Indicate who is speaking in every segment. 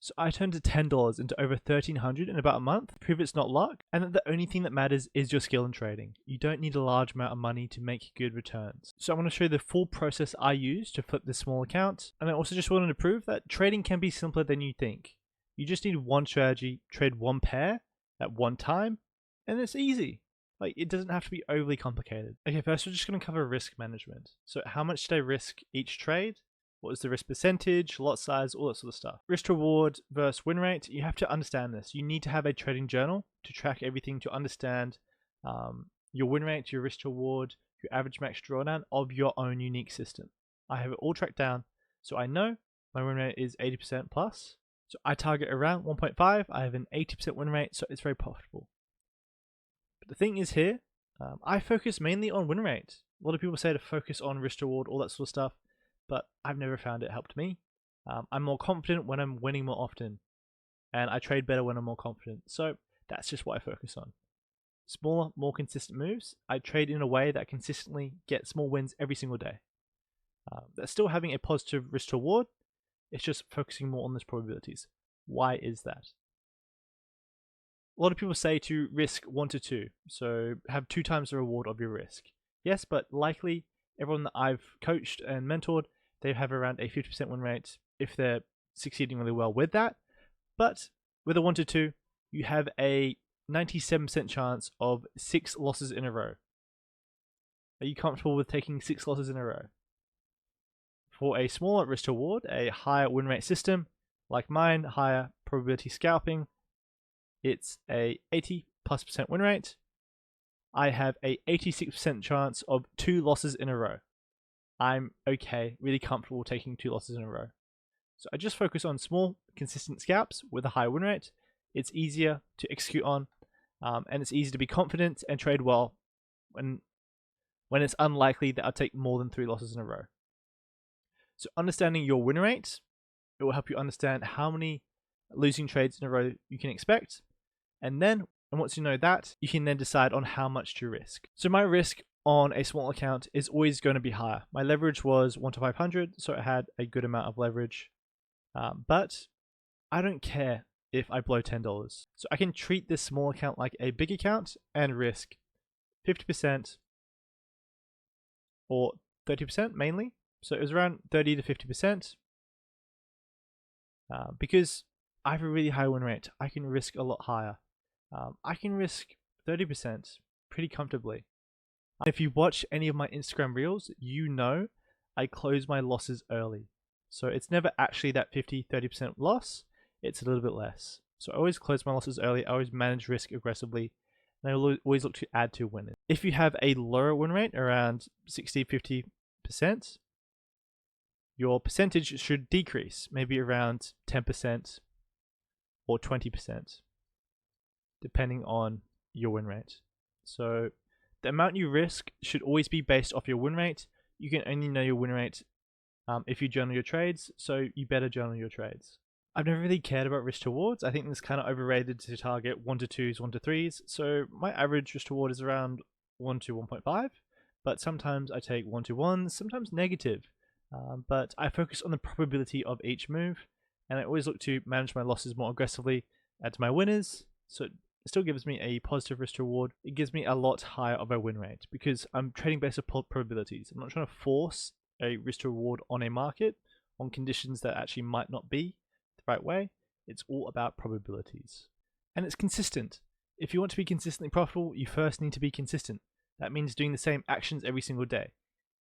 Speaker 1: So I turned to $10 into over 1,300 in about a month, prove it's not luck, and that the only thing that matters is your skill in trading. You don't need a large amount of money to make good returns. So I'm going to show you the full process I use to flip this small account, and I also just wanted to prove that trading can be simpler than you think. You just need one strategy, trade one pair at one time, and it's easy. Like, it doesn't have to be overly complicated. Okay, first we're just going to cover risk management. So how much did I risk each trade? What was the risk percentage, lot size, all that sort of stuff. Risk to reward versus win rate, you have to understand this. You need to have a trading journal to track everything, to understand your win rate, your risk to reward, your average max drawdown of your own unique system. I have it all tracked down, so I know my win rate is 80% plus. So I target around 1.5. I have an 80% win rate, so it's very profitable. But the thing is here, I focus mainly on win rate. A lot of people say to focus on risk to reward, all that sort of stuff, but I've never found it helped me. I'm more confident when I'm winning more often, and I trade better when I'm more confident. So that's just what I focus on. Smaller, more consistent moves. I trade in a way that consistently gets small wins every single day. That's still having a positive risk to reward. It's just focusing more on those probabilities. Why is that? A lot of people say to risk 1 to 2, so have 2 times the reward of your risk. Yes, but likely everyone that I've coached and mentored, they have around a 50% win rate if they're succeeding really well with that. But with a 1 to 2, you have a 97% chance of 6 losses in a row. Are you comfortable with taking 6 losses in a row? For a smaller risk to reward, a higher win rate system, like mine, higher probability scalping, it's a 80+% win rate. I have a 86% chance of 2 losses in a row. I'm okay, really comfortable taking 2 losses in a row. So I just focus on small, consistent scalps with a high win rate. It's easier to execute on, and it's easy to be confident and trade well when it's unlikely that I'll take more than 3 losses in a row. So understanding your win rate, it will help you understand how many losing trades in a row you can expect. And once you know that, you can then decide on how much to risk. So my risk on a small account is always going to be higher. My leverage was 1 to 500, so it had a good amount of leverage. But I don't care if I blow $10. So I can treat this small account like a big account and risk 50% or 30% mainly. So it was around 30 to 50%. Because I have a really high win rate, I can risk a lot higher. I can risk 30% pretty comfortably. If you watch any of my Instagram reels, you know I close my losses early. So it's never actually that 50-30% loss, it's a little bit less. So I always close my losses early, I always manage risk aggressively, and I will always look to add to winners. If you have a lower win rate, around 60-50%, your percentage should decrease, maybe around 10% or 20%, depending on your win rate. So the amount you risk should always be based off your win rate. You can only know your win rate if you journal your trades, so you better journal your trades. I've never really cared about risk to rewards. I think this is kind of overrated to target 1 to 2s, 1 to 3s. So my average risk to reward is around 1 to 1.5, but sometimes I take 1 to 1s, sometimes negative. But I focus on the probability of each move, and I always look to manage my losses more aggressively, add to my winners, so it still gives me a positive risk to reward. It gives me a lot higher of a win rate because I'm trading based on probabilities. I'm not trying to force a risk to reward on a market on conditions that actually might not be the right way. It's all about probabilities. And it's consistent. If you want to be consistently profitable, you first need to be consistent. That means doing the same actions every single day.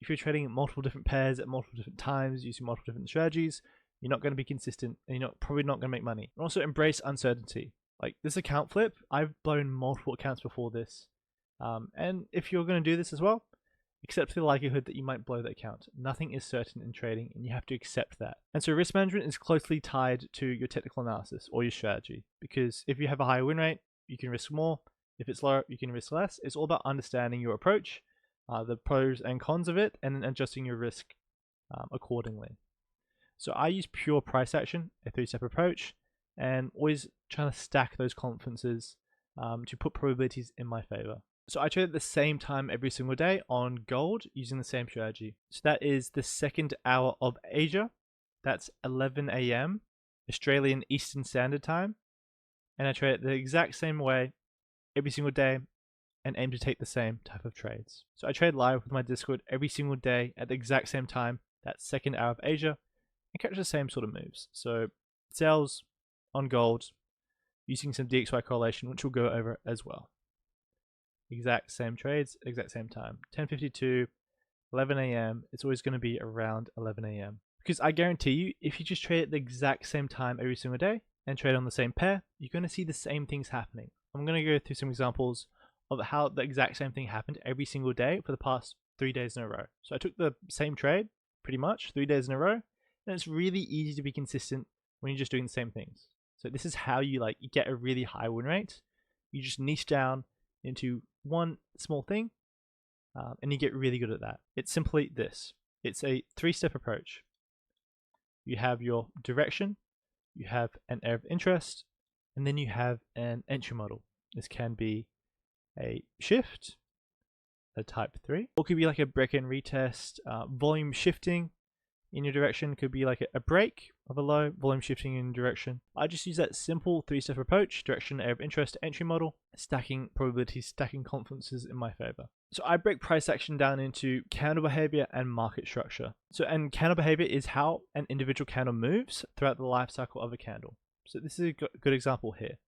Speaker 1: If you're trading multiple different pairs at multiple different times using multiple different strategies, you're not going to be consistent and you're probably not going to make money. And also embrace uncertainty. Like this account flip, I've blown multiple accounts before this. And if you're going to do this as well, accept the likelihood that you might blow that account. Nothing is certain in trading and you have to accept that. And so risk management is closely tied to your technical analysis or your strategy, because if you have a higher win rate, you can risk more. If it's lower, you can risk less. It's all about understanding your approach, the pros and cons of it, and then adjusting your risk accordingly. So I use pure price action, a 3-step approach, and always trying to stack those confidences to put probabilities in my favor. So I trade at the same time every single day on gold using the same strategy. So that is the second hour of Asia. That's 11 a.m. Australian Eastern Standard Time, and I trade it the exact same way every single day and aim to take the same type of trades. So I trade live with my Discord every single day at the exact same time, that second hour of Asia, and catch the same sort of moves. So sales on gold using some DXY correlation, which we'll go over as well. Exact same trades, exact same time. 10:52, 11 a.m. It's always going to be around 11 a.m. Because I guarantee you, if you just trade at the exact same time every single day and trade on the same pair, you're going to see the same things happening. I'm going to go through some examples of how the exact same thing happened every single day for the past 3 days in a row. So I took the same trade pretty much 3 days in a row, and it's really easy to be consistent when you're just doing the same things. So this is how you get a really high win rate. You just niche down into one small thing, and you get really good at that. It's simply this. It's a 3-step approach. You have your direction, you have an area of interest, and then you have an entry model. This can be a shift, a type 3, or could be like a break and retest. Volume shifting in your direction could be like a break of a low, volume shifting in direction. I just use that simple 3-step approach: direction, area of interest, entry model, stacking probabilities, stacking confidences in my favor. So I break price action down into candle behavior and market structure. And candle behavior is how an individual candle moves throughout the life cycle of a candle. So this is a good example here.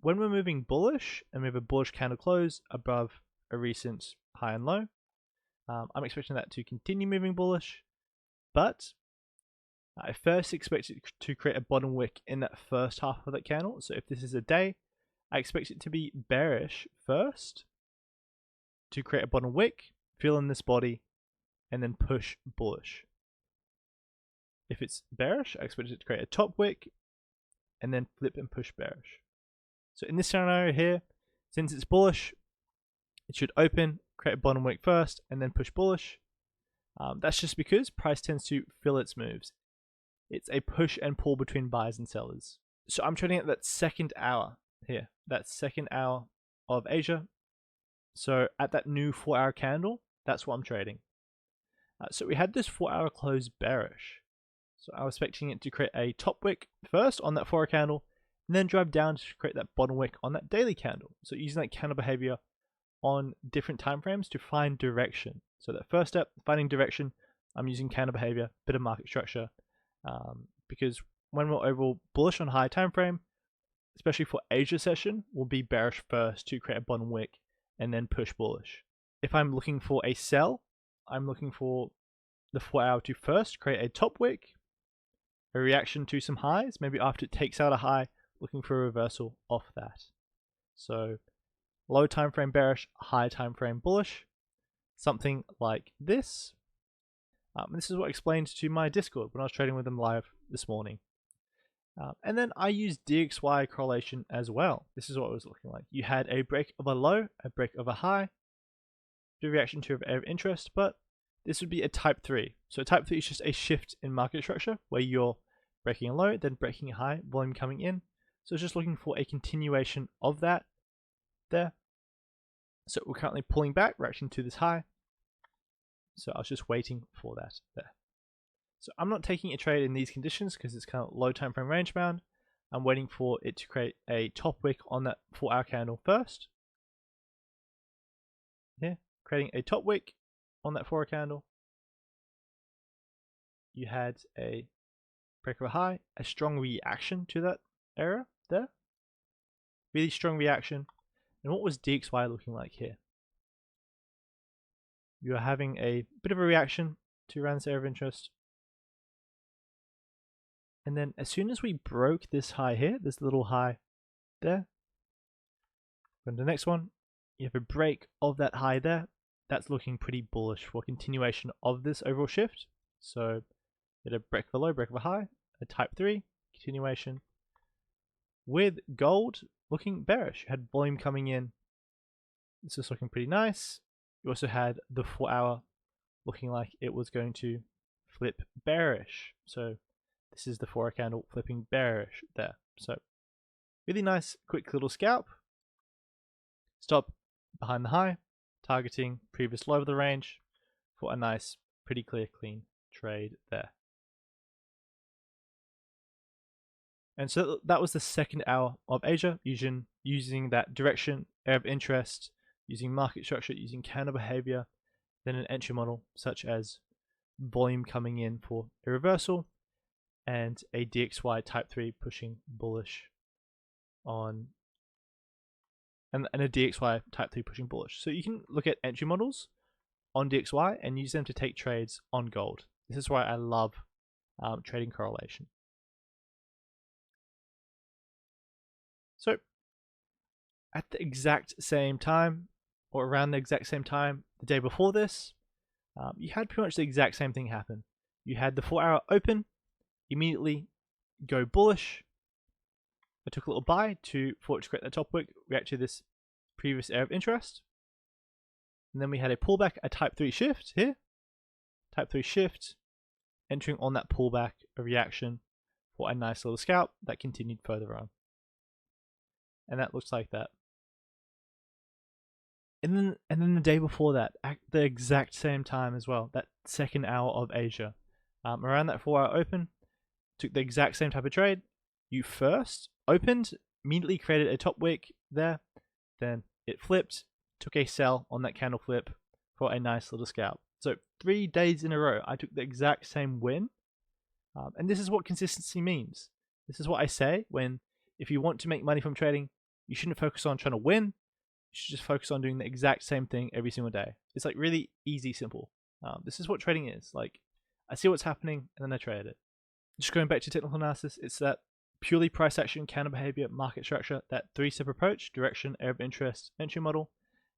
Speaker 1: When we're moving bullish and we have a bullish candle close above a recent high and low, I'm expecting that to continue moving bullish, but I first expect it to create a bottom wick in that first half of that candle. So if this is a day, I expect it to be bearish first, to create a bottom wick, fill in this body, and then push bullish. If it's bearish, I expect it to create a top wick, and then flip and push bearish. So in this scenario here, since it's bullish, it should open, create a bottom wick first, and then push bullish. That's just because price tends to fill its moves. It's a push and pull between buyers and sellers. So I'm trading at that second hour here, that second hour of Asia. So at that new 4-hour candle, that's what I'm trading. So we had this 4-hour close bearish. So I was expecting it to create a top wick first on that 4-hour candle, and then drive down to create that bottom wick on that daily candle. So using that candle behavior on different time frames to find direction. So that first step, finding direction, I'm using candle behavior, bit of market structure, because when we're overall bullish on high time frame, especially for Asia session, we'll be bearish first to create a bottom wick and then push bullish. If I'm looking for a sell, I'm looking for the 4-hour to first create a top wick, a reaction to some highs, maybe after it takes out a high, looking for a reversal off that. So low time frame bearish, high time frame bullish, something like this. This is what I explained to my Discord when I was trading with them live this morning. And then I use DXY correlation as well. This is what it was looking like. You had a break of a low, a break of a high, the reaction to an area of interest, but this would be a type 3. So type 3 is just a shift in market structure where you're breaking a low, then breaking a high, volume coming in. So it's just looking for a continuation of that there. So we're currently pulling back, reaction to this high. So I was just waiting for that there. So I'm not taking a trade in these conditions because it's kind of low time frame range bound. I'm waiting for it to create a top wick on that 4-hour candle first. Here, creating a top wick on that 4-hour candle. You had a break of a high, a strong reaction to that area there. Really strong reaction. And what was DXY looking like here? You are having a bit of a reaction to around this area of interest. And then as soon as we broke this high here, this little high there, go to the next one, you have a break of that high there. That's looking pretty bullish for continuation of this overall shift. So you had a break of a low, break of a high, a type 3, continuation. With gold looking bearish, you had volume coming in. This is looking pretty nice. You also had the 4-hour looking like it was going to flip bearish. So this is the 4-hour candle flipping bearish there. So really nice, quick little scalp. Stop behind the high, targeting previous low of the range for a nice, pretty clear, clean trade there. And so that was the second hour of Asia, using that direction, area of interest, using market structure, using candle behavior, then an entry model such as volume coming in for a reversal and a DXY type 3 pushing bullish on, and a DXY type 3 pushing bullish. So you can look at entry models on DXY and use them to take trades on gold. This is why I love trading correlation. So at the exact same time, or around the exact same time, the day before this, you had pretty much the exact same thing happen. You had the 4-hour open, immediately go bullish. I took a little buy for it to create the top wick, react to this previous area of interest. And then we had a pullback, a type 3 shift here. Type 3 shift, entering on that pullback, a reaction for a nice little scalp that continued further on. And that looks like that. And then the day before that, at the exact same time as well, that second hour of Asia, around that 4-hour open, took the exact same type of trade. You first opened, immediately created a top wick there, then it flipped, took a sell on that candle flip for a nice little scalp. So 3 days in a row, I took the exact same win. And this is what consistency means. This is what I say when, if you want to make money from trading, you shouldn't focus on trying to win. You should just focus on doing the exact same thing every single day. It's like really easy, simple. This is what trading is. Like, I see what's happening and then I trade it. Just going back to technical analysis, it's that purely price action, counter behavior, market structure, that 3-step approach: direction, area of interest, entry model,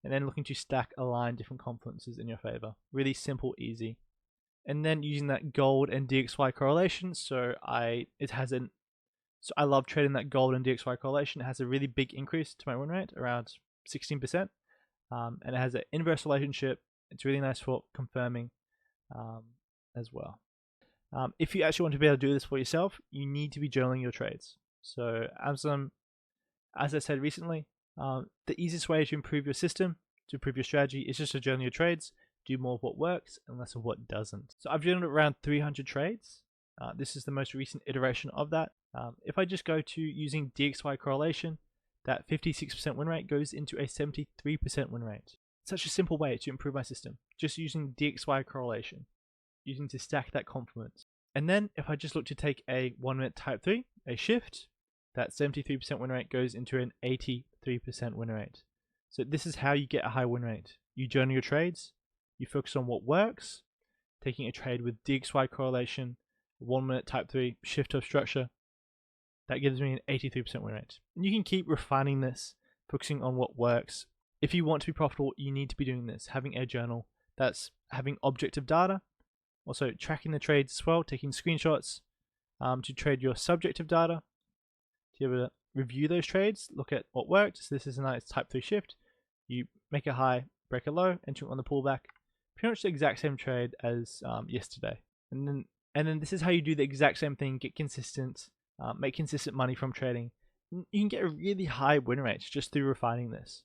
Speaker 1: and then looking to stack align different confluences in your favor. Really simple, easy. And then using that gold and DXY correlation. So I love trading that gold and DXY correlation. It has a really big increase to my win rate, around 16%, and it has an inverse relationship. It's really nice for confirming as well. If you actually want to be able to do this for yourself, you need to be journaling your trades. So as I said recently, the easiest way to improve your system, to improve your strategy, is just to journal your trades, do more of what works and less of what doesn't. So I've journaled around 300 trades. This is the most recent iteration of that. If I just go to using DXY correlation, that 56% win rate goes into a 73% win rate. Such a simple way to improve my system, just using DXY correlation, using to stack that confluence. And then if I just look to take a 1 minute type 3, a shift, that 73% win rate goes into an 83% win rate. So this is how you get a high win rate. You journal your trades, you focus on what works, taking a trade with DXY correlation, 1 minute type 3, shift of structure, that gives me an 83% win rate. And you can keep refining this, focusing on what works. If you want to be profitable, you need to be doing this, having a journal that's having objective data, also tracking the trades as well, taking screenshots to trade your subjective data, to be able to review those trades, look at what worked. So this is a nice type 3 shift. You make a high, break a low, enter on the pullback. Pretty much the exact same trade as yesterday. And then this is how you do the exact same thing, get consistent, make consistent money from trading. You can get a really high win rate just through refining this.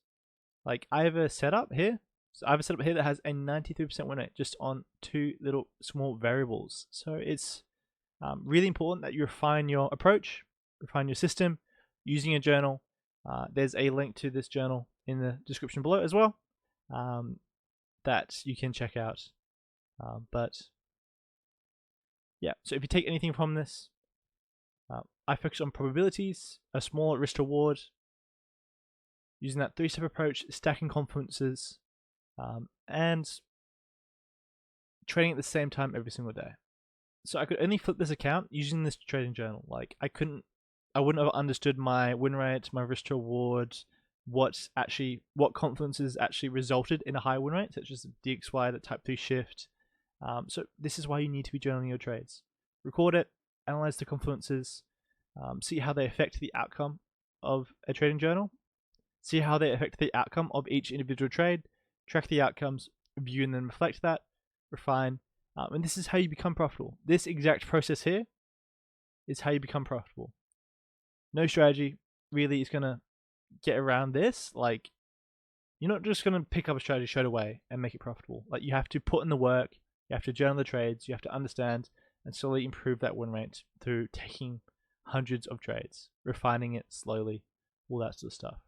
Speaker 1: Like I have a setup here. So I have a setup here that has a 93% win rate just on 2 little small variables. So it's really important that you refine your approach, refine your system, using a journal. There's a link to this journal in the description below as well that you can check out. But yeah, so if you take anything from this, I focus on probabilities, a small risk reward, using that 3-step approach, stacking confluences, and trading at the same time every single day. So I could only flip this account using this trading journal. Like I wouldn't have understood my win rate, my risk reward, what confluences actually resulted in a high win rate, such as DXY, that type 3 shift. So this is why you need to be journaling your trades. Record it, analyze the confluences, see how they affect the outcome of a trading journal, see how they affect the outcome of each individual trade, track the outcomes, review and then reflect that, refine, and this is how you become profitable. This exact process here is how you become profitable. No strategy really is going to get around this. Like, you're not just going to pick up a strategy straight away and make it profitable. Like, you have to put in the work, you have to journal the trades, you have to understand and slowly improve that win rate through taking hundreds of trades, refining it slowly, all that sort of stuff.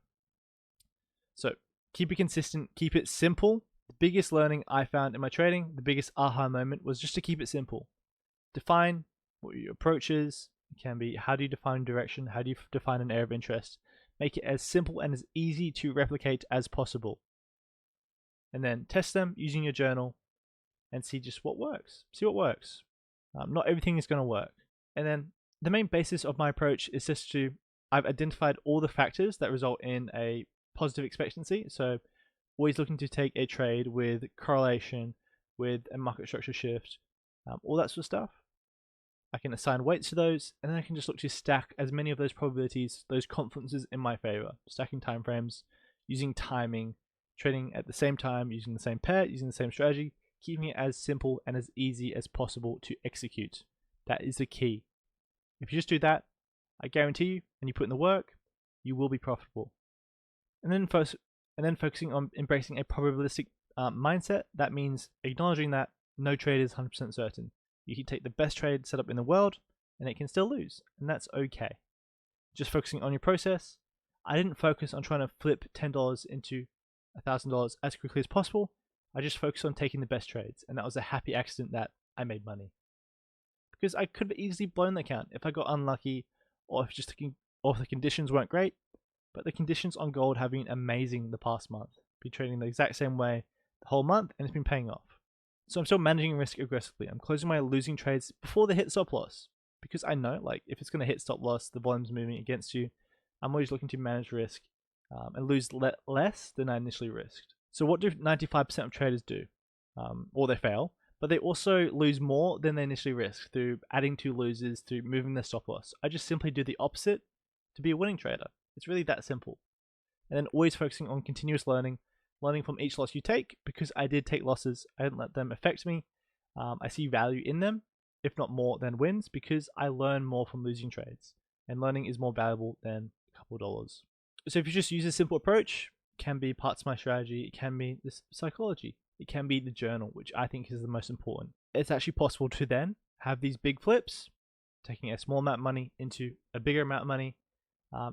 Speaker 1: So keep it consistent, keep it simple. The biggest learning I found in my trading, the biggest aha moment, was just to keep it simple. Define what your approach is. It can be, how do you define direction? How do you define an area of interest? Make it as simple and as easy to replicate as possible. And then test them using your journal and see just what works. See what works. Not everything is going to work. And then the main basis of my approach is just to, I've identified all the factors that result in a positive expectancy. So always looking to take a trade with correlation, with a market structure shift, all that sort of stuff. I can assign weights to those, and then I can just look to stack as many of those probabilities, those confidences in my favor. Stacking timeframes, using timing, trading at the same time, using the same pair, using the same strategy, keeping it as simple and as easy as possible to execute. That is the key. If you just do that, I guarantee you, and you put in the work, you will be profitable. And then focusing on embracing a probabilistic mindset. That means acknowledging that no trade is 100% certain. You can take the best trade set up in the world, and it can still lose, and that's okay. Just focusing on your process. I didn't focus on trying to flip $10 into $1,000 as quickly as possible. I just focused on taking the best trades, and that was a happy accident that I made money. Because I could have easily blown the account if I got unlucky, or if the conditions weren't great. But the conditions on gold have been amazing the past month. Been trading the exact same way the whole month, and it's been paying off. So I'm still managing risk aggressively. I'm closing my losing trades before they hit stop loss, because I know, like, if it's going to hit stop loss, the volume's moving against you. I'm always looking to manage risk and lose less than I initially risked. So what do 95% of traders do? Or they fail, but they also lose more than they initially risked through adding to losers, through moving their stop loss. I just simply do the opposite to be a winning trader. It's really that simple. And then always focusing on continuous learning from each loss you take, because I did take losses. I didn't let them affect me. I see value in them, if not more than wins, because I learn more from losing trades. And learning is more valuable than a couple of dollars. So if you just use a simple approach, it can be parts of my strategy, it can be this psychology, it can be the journal, which I think is the most important. It's actually possible to then have these big flips, taking a small amount of money into a bigger amount of money,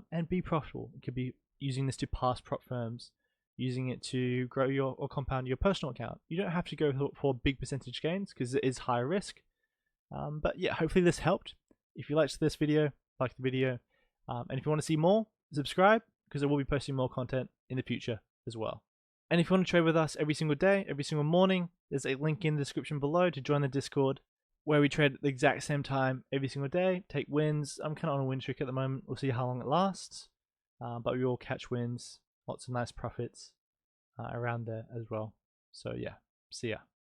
Speaker 1: and be profitable. It could be using this to pass prop firms, using it to grow or compound your personal account. You don't have to go for big percentage gains because it is high risk. But yeah, hopefully this helped. If you liked this video, like the video. And if you want to see more, subscribe, because I will be posting more content in the future as well. And if you want to trade with us every single day, every single morning, there's a link in the description below to join the Discord, where we trade at the exact same time every single day, take wins. I'm kind of on a win streak at the moment. We'll see how long it lasts. But we all catch wins, lots of nice profits around there as well. So yeah, see ya.